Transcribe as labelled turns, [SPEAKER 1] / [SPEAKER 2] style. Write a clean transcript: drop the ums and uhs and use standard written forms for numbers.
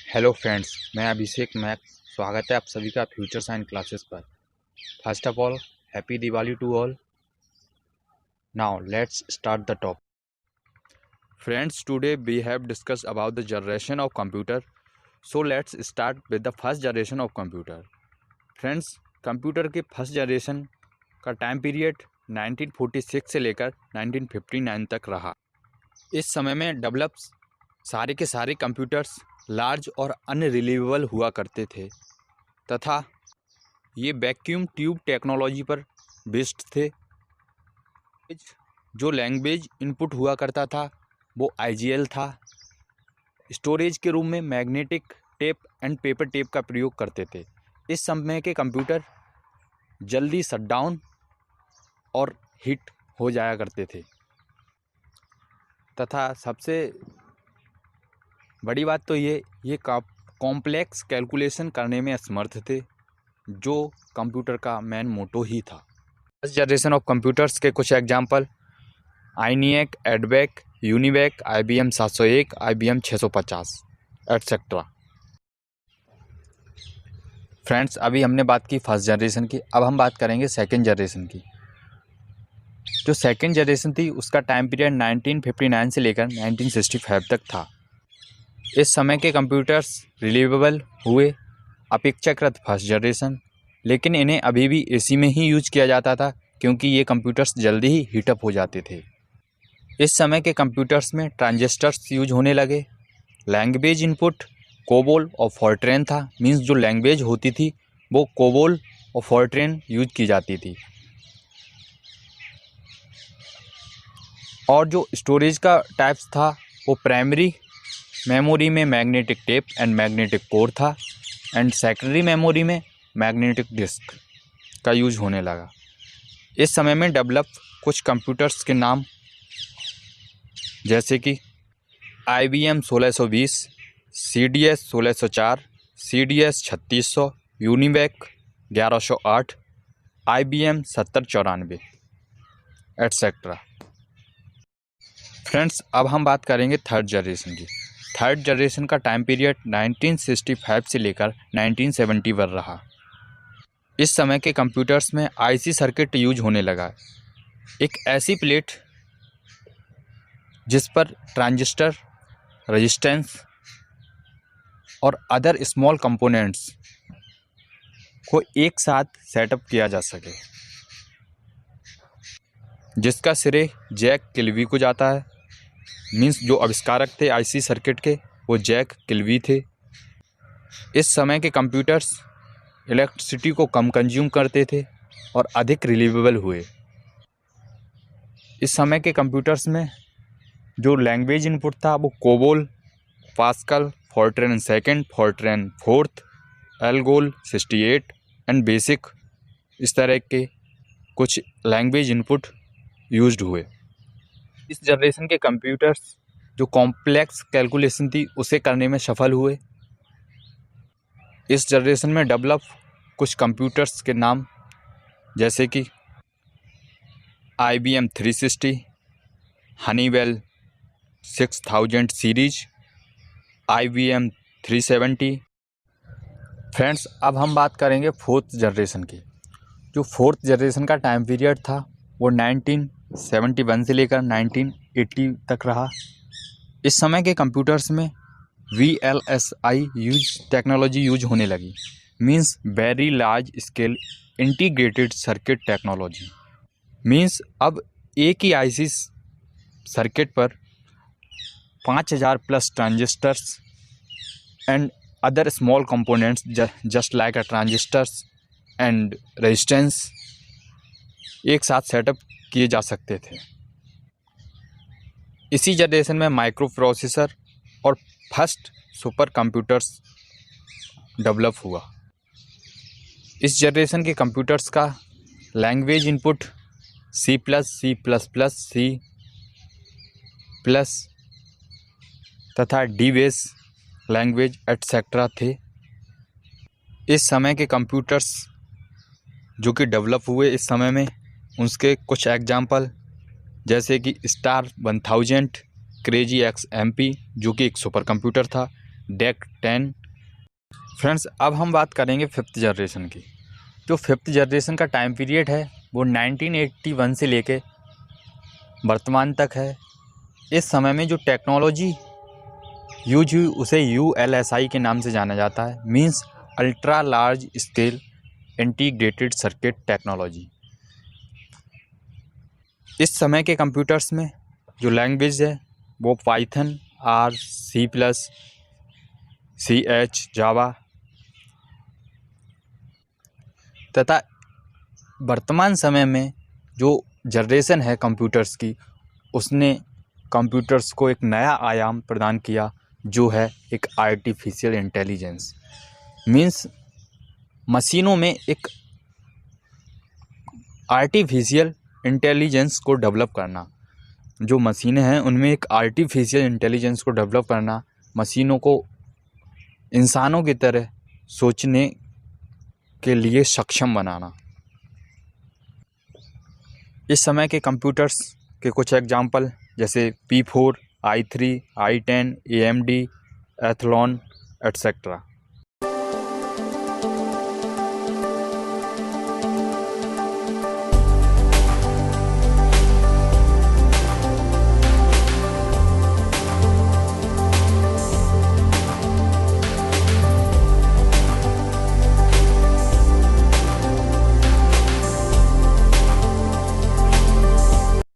[SPEAKER 1] Hello friends, मैं अभिषेक Mac. स्वागत है आप सभी का फ्यूचर साइंस क्लासेस पर। First of all, happy Diwali to all. Now let's start the top. Friends, today we have discuss about the generation of computer. So let's start with the first generation of computer. Friends, computer के first generation का time period 1946 से लेकर 1959 तक रहा। इस समय में develop सारे के सारे कंप्यूटर्स लार्ज और अनरिलीवेबल हुआ करते थे तथा ये वैक्यूम ट्यूब टेक्नोलॉजी पर बेस्ड थे। जो लैंग्वेज इनपुट हुआ करता था वो IGL था। स्टोरेज के रूम में magnetic tape and paper tape का प्रयोग करते थे। इस समय के कंप्यूटर जल्दी शटडाउन और हिट हो जाया करते थे तथा सबसे बड़ी बात तो ये कॉम्प्लेक्स कैलकुलेशन करने में असमर्थ थे, जो कंप्यूटर का मेन मोटो ही था। फर्स्ट जनरेशन ऑफ कंप्यूटर्स के कुछ example: ENIAC, EDVAC, UNIVAC, IBM 701, IBM 650 etcetera. Friends, अभी हमने बात की फर्स्ट जनरेशन की, अब हम बात करेंगे सेकेंड जनरेशन की। जो सेकेंड जनरेशन थी उसका टाइम पीरियड 1959 से लेकर 1965 तक था। इस समय के कंप्यूटर्स रिलीवेबल हुए अपेक्षाकृत फर्स्ट जनरेशन, लेकिन इन्हें अभी भी AC में ही यूज किया जाता था क्योंकि ये कंप्यूटर्स जल्दी ही हीटअप हो जाते थे। इस समय के कंप्यूटर्स में ट्रांजिस्टर्स यूज होने लगे। लैंग्वेज इनपुट कोबोल और फॉर्ट्रेन था। मींस जो लैंग्वेज होती थी वो कोबोल और फॉर्ट्रेन यूज की जाती थी। और जो स्टोरेज का टाइप्स था वो प्राइमरी मेमोरी में magnetic tape and magnetic core था एंड सेकेंडरी मेमोरी में मैग्नेटिक डिस्क का यूज होने लगा। इस समय में डेवलप कुछ कंप्यूटर्स के नाम जैसे कि IBM 1620, CDS 1604, CDS 3600, UNIVAC 1108, IBM 7094 etcetera. Friends, अब हम बात करेंगे थर्ड जनरेशन की। थर्ड जनरेशन का टाइम पीरियड 1965 से लेकर 1971 रहा। इस समय के कंप्यूटर्स में IC सर्किट यूज होने लगा। एक ऐसी प्लेट जिस पर ट्रांजिस्टर, रेजिस्टेंस और अदर स्मॉल कंपोनेंट्स को एक साथ सेटअप किया जा सके, जिसका श्रेय जैक किल्वी को जाता है। मींस जो आविष्कारक थे IC सर्किट के वो जैक किल्वी थे। इस समय के कंप्यूटर्स इलेक्ट्रिसिटी को कम कंज्यूम करते थे और अधिक रिलीवेबल हुए। इस समय के कंप्यूटर्स में जो लैंग्वेज इनपुट था वो COBOL, pascal, Fortran second, Fortran fourth, ALGOL 68 and basic, इस तरह के कुछ लैंग्वेज इनपुट यूज्ड हुए। इस जनरेशन के कंप्यूटर्स जो कॉम्प्लेक्स कैलकुलेशन थी उसे करने में सफल हुए। इस जनरेशन में डेवलप कुछ कंप्यूटर्स के नाम जैसे कि IBM 360, Honeywell 6000 series, IBM 370। Friends, अब हम बात करेंगे फोर्थ जनरेशन की। जो फोर्थ जनरेशन का टाइम पीरियड था वो 1971 से लेकर 1980 तक रहा। इस समय के कंप्यूटर्स में VLSI टेक्नोलॉजी यूज होने लगी। Means very large scale integrated circuit technology. Means अब एक ही IC सर्किट पर 5000 plus transistors and other small components just like transistors and resistance एक साथ सेटअप किए जा सकते थे। इसी जनरेशन में माइक्रो प्रोसेसर और फर्स्ट सुपर कंप्यूटर्स डेवलप हुआ। इस जनरेशन के कंप्यूटर्स का language input C++, C++, C+ तथा DBase लैंग्वेज एटसेट्रा थे। इस समय के कंप्यूटर्स जो कि डेवलप हुए इस समय में, उसके कुछ एग्जांपल जैसे कि स्टार 1000, क्रेजी XMP जो कि एक सुपर कंप्यूटर था, DEC 10। फ्रेंड्स, अब हम बात करेंगे 5th जनरेशन की। जो 5th जनरेशन का टाइम पीरियड है वो 1981 से लेके वर्तमान तक है। इस समय में जो टेक्नोलॉजी यूज हुई उसे ULSI के नाम से जाना जाता है, means ultra large scale integrated circuit technology. इस समय के कंप्यूटर्स में जो लैंग्वेज है वो पाइथन, R, C++, CH, जावा तथा वर्तमान समय में जो जनरेशन है कंप्यूटर्स की, उसने कंप्यूटर्स को एक नया आयाम प्रदान किया, जो है एक आर्टिफिशियल इंटेलिजेंस। मींस मशीनों में एक आर्टिफिशियल इंटेलिजेंस को डेवलप करना। जो मशीनें हैं उनमें एक आर्टिफिशियल इंटेलिजेंस को डेवलप करना, मशीनों को इंसानों की तरह सोचने के लिए सक्षम बनाना। इस समय के कंप्यूटर्स के कुछ एग्जाम्पल जैसे P4, i3, i10, AMD, Athlon etcetera.